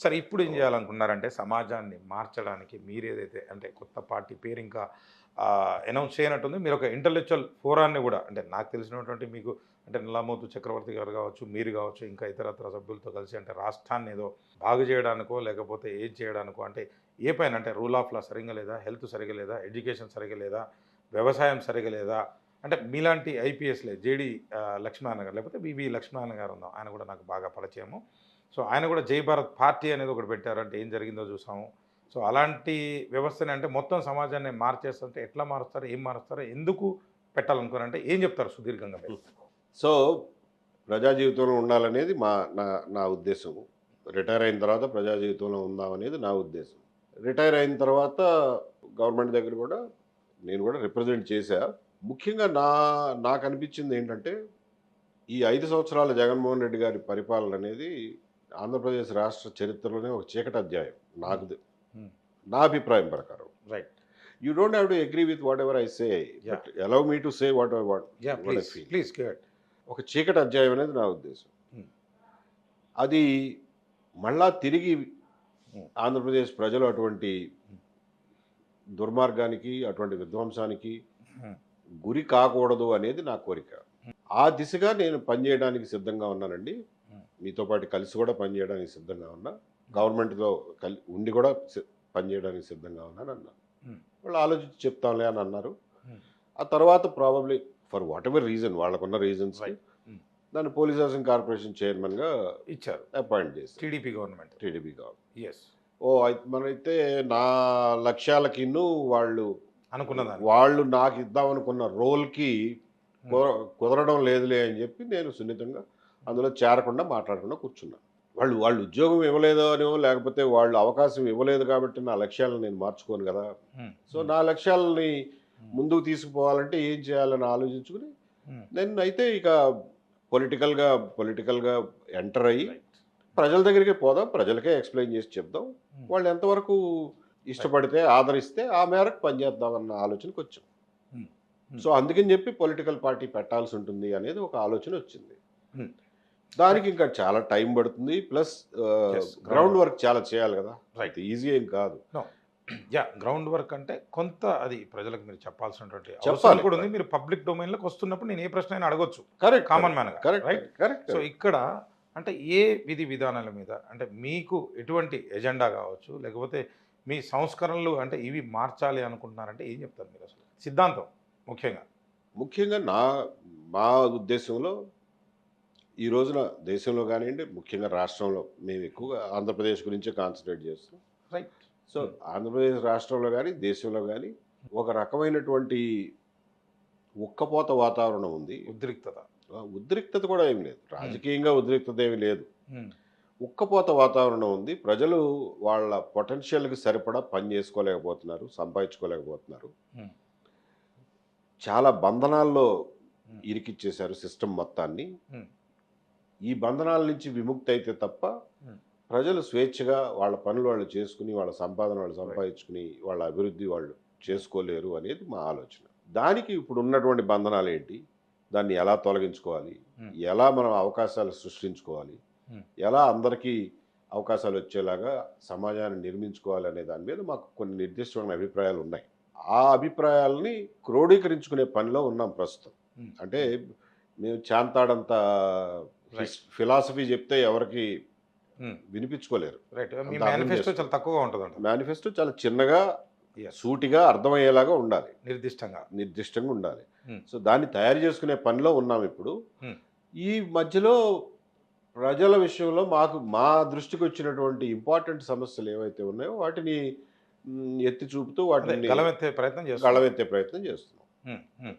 సరే ఇప్పుడు ఏం చేయాలనుకున్నారంటే సమాజాన్ని మార్చడానికి మీరేదైతే అంటే కొత్త పార్టీ పేరు ఇంకా అనౌన్స్ చేయనట్టుంది. మీరు ఒక ఇంటలెక్చువల్ ఫోరాన్ని కూడా అంటే నాకు తెలిసినటువంటి మీకు అంటే నల్లమోతు చక్రవర్తి గారు కావచ్చు, మీరు కావచ్చు, ఇంకా ఇతరత్ర సభ్యులతో కలిసి అంటే రాష్ట్రాన్ని ఏదో బాగు చేయడానికో లేకపోతే ఏం చేయడానికో అంటే ఏ పైన అంటే రూల్ ఆఫ్ లా సరిగ్గా లేదా, హెల్త్ సరిగ్గా లేదా, ఎడ్యుకేషన్ సరిగ్గా లేదా, వ్యవసాయం సరిగ్గా లేదా, అంటే మీలాంటి ఐపీఎస్లే జేడి లక్ష్మీనారాయణ గారు లేకపోతే బివి లక్ష్మీనారాయణ గారు ఉందాం, ఆయన కూడా నాకు బాగా పరిచయము. సో ఆయన కూడా జై భారత్ పార్టీ అనేది ఒకటి పెట్టారు. అంటే ఏం జరిగిందో చూసాము. సో అలాంటి వ్యవస్థని అంటే మొత్తం సమాజాన్ని మార్చేస్తుంటే ఎట్లా మారుస్తారు? ఏం మారుస్తారు? ఎందుకు పెట్టాలనుకున్నారంటే ఏం చెప్తారు సుదీర్ఘంగా మీరు? సో, ప్రజా జీవితంలో ఉండాలనేది నా నా ఉద్దేశం. రిటైర్ అయిన తర్వాత ప్రజా జీవితంలో ఉందామనేది నా ఉద్దేశం. రిటైర్ అయిన తర్వాత గవర్నమెంట్ దగ్గర కూడా నేను కూడా రిప్రజెంట్ చేశా. ముఖ్యంగా నాకనిపించింది ఏంటంటే, ఈ 5 సంవత్సరాల జగన్మోహన్ రెడ్డి గారి పరిపాలన అనేది ఆంధ్రప్రదేశ్ రాష్ట్ర చరిత్రలోనే ఒక చీకటి అధ్యాయం. హ్మ్. నాకు హ్మ్. నా అభిప్రాయం ప్రకారం. Right. You don't have to agree with whatever I say. Yeah! But allow me to say what yeah! I please. Feel. Please go head. ఒక చీకటి అధ్యాయం అనేది నా ఉద్దేశం. హ్మ్. అది మళ్ళా తిరిగి హ్మ్. ఆంధ్రప్రదేశ్ ప్రజలు అటువంటి హ్మ్. దుర్మార్గానికి, అటువంటి విధ్వంసానికి హ్మ్. గురి కాకూడదు అనేది నా కోరిక. హ్మ్. ఆ దిశగా నేను పనిచేయడానికి సిద్ధంగా ఉన్నానండి. హ్మ్. మీతో పాటు కలిసి కూడా పనిచేయడానికి సిద్ధంగా ఉన్నా. గవర్నమెంట్‌లో ఉండి కూడా పనిచేయడానికి సిద్ధంగా ఉన్నానన్నా. హ్మ్. వాళ్ళు ఆలోచించి చెప్తాంలే అని అన్నారు. హ్మ్. ఆ తర్వాత ప్రాబబ్లీ ఫర్ వాటెవర్ రీజన్ వాళ్ళకున్న రీజన్స్‌కి రైట్. హ్మ్. నన్ను పోలీస్ హౌసింగ్ కార్పొరేషన్ చైర్మన్‌గా ఇచ్చారు. అపాయింట్ చేశారు. TDP government. TDP government. Yes. మరైతే నా లక్ష్యాలకిను వాళ్ళు అనుకున్న దానికి. వాళ్ళు నాకు ఇద్దామనుకున్న రోల్‌కి హ్మ్. కుదరడం లేదులే అని చెప్పి నేను సున్నితంగా అందులో చేరకుండా మాట్లాడకుండా కూర్చున్నా. వాళ్ళు వాళ్ళు ఉద్యోగం ఇవ్వలేదు అనో, లేకపోతే వాళ్ళు అవకాశం ఇవ్వలేదు కాబట్టి నా లక్ష్యాలను నేను మార్చుకోను గదా! హ్మ్. సో, హ్మ్. నా లక్ష్యాలని హ్మ్. ముందుకు తీసుకుపోవాలంటే ఏం చేయాలని ఆలోచించుకొని హ్మ్. నేనైతే ఇక పొలిటికల్‌గా పొలిటికల్‌గా ఎంటర్ అయ్యి రైట్. ప్రజల దగ్గరికే పోదాం. ప్రజలకే ఎక్స్‌ప్లెయిన్ చేసి చెప్దాం. హ్మ్. వాళ్ళు ఎంతవరకు రైట్. ఇష్టపడితే, ఆదరిస్తే ఆ మేరకు పనిచేద్దాం అన్న ఆలోచనకొచ్చాం. హ్మ్. హ్మ్. సో, అందుకని చెప్పి పొలిటికల్ పార్టీ పెట్టాల్సుంటుంది అనేది ఒక ఆలోచనొచ్చింది. హ్మ్. దానికి ఇంకా చాలా టైం పడుతుంది. Plus yes. Ground ground work. Work చాలా చేయాలి గదా! అంత రైట్. ఈజీ ఏం కాదు. నో. యాహ్! గ్రౌండ్ వర్క్ అంటే కొంత అది ప్రజలకు మీరు చెప్పాల్సినటువంటి అవసరం చెప్పాలి. కూడా ఉంది. మీరు పబ్లిక్ డొమైన్‌లోకి వస్తున్నప్పుడు నేను ఏ ప్రశ్న అయినా అడగొచ్చు. కరెక్ట్. Common correct. మ్యాన్‌గా. Correct. Right? Correct. Correct. So, correct. ఇక్కడ అంటే ఏ విధి విధానాల మీద అంటే మీకు ఎటువంటి ఎజెండా కావచ్చు, లేకపోతే మీ సంస్కరణలు అంటే ఇవి మార్చాలి అనుకుంటున్నారంటే ఏం చెప్తారు మీరసలు? సిద్ధాంతం ముఖ్యంగా. ముఖ్యంగా మా ఉద్దేశంలో ఈ రోజున దేశంలో గానియండి, ముఖ్యంగా రాష్ట్రంలో మేము ఎక్కువగా ఆంధ్రప్రదేశ్ గురించే కాన్సంట్రేట్ చేస్తున్నాం. రైట్. సో, హ్మ్. ఆంధ్రప్రదేశ్ రాష్ట్రంలో గాని, దేశంలో గాని ఒక రకమైనటువంటి ఉక్కపోత వాతావరణం ఉంది. ఉద్రిక్తత. ఉద్రిక్తత కూడా ఏమి లేదు. హ్మ్. రాజకీయంగా ఉద్రిక్తత ఏమి లేదు. హ్మ్. ఉక్కపోత వాతావరణం ఉంది. ప్రజలు వాళ్ళ పొటెన్షియల్‌కి సరిపడా పని చేసుకోలేకపోతున్నారు. సంపాదించుకోలేకపోతున్నారు. హ్మ్. చాలా బంధనాల్లో హ్మ్. ఇరికిచ్చేశారు సిస్టమ్ మొత్తాన్ని. హ్మ్. ఈ బంధనాల నుంచి విముక్తి అయితే తప్ప హ్మ్. ప్రజలు స్వేచ్ఛగా వాళ్ళ పనులు వాళ్ళు చేసుకుని, వాళ్ళ సంపాదన వాళ్ళు రైట్. సంపాదించుకుని, వాళ్ళ అభివృద్ధి వాళ్ళు చేసుకోలేరు అనేది మా ఆలోచన. దానికి ఇప్పుడున్నటువంటి బంధనాలేంటి? దాన్ని ఎలా తొలగించుకోవాలి? హ్మ్. ఎలా మనం అవకాశాలు సృష్టించుకోవాలి? హ్మ్. ఎలా అందరికీ అవకాశాలొచ్చేలాగా సమాజాన్ని నిర్మించుకోవాలనే దాని మీద మాకు కొన్ని నిర్దిష్టమైన అభిప్రాయాలున్నాయి. ఆ అభిప్రాయాలని క్రోడీకరించుకునే పనిలో ఉన్నాం ప్రస్తుతం. హ్మ్. అంటే హ్మ్. మేము చాంతాడంత రైట్. ఫిలాసఫీ చెప్తే ఎవరికీ హ్మ్. వినిపించుకోలేరు. రైట్. మీ అంత అర్థం మేనిఫెస్టో చాలా చేసుకోరు. తక్కువగా ఉంటదంటారు. మేనిఫెస్టో చాలా చిన్నగా, యెస్. సూటిగా అర్థమయ్యేలాగా ఉండాలి. నిర్దిష్టంగా. నిర్దిష్టంగా ఉండాలి. హ్మ్. సో, దాన్ని తయారు చేసుకునే పనిలో ఉన్నామిప్పుడు. హ్మ్. ఈ మధ్యలో ప్రజల విషయంలో మా దృష్టికొచ్చినటువంటి ఇంపార్టెంట్ సమస్యలు ఏవైతే ఉన్నాయో వాటిని ఎత్తి చూపుతూ అదే వాటిని గళమెత్తే ప్రయత్నం చేస్తున్నారు. గళమెత్తే ప్రయత్నం చేస్తున్నాం. హ్మ్. హ్మ్.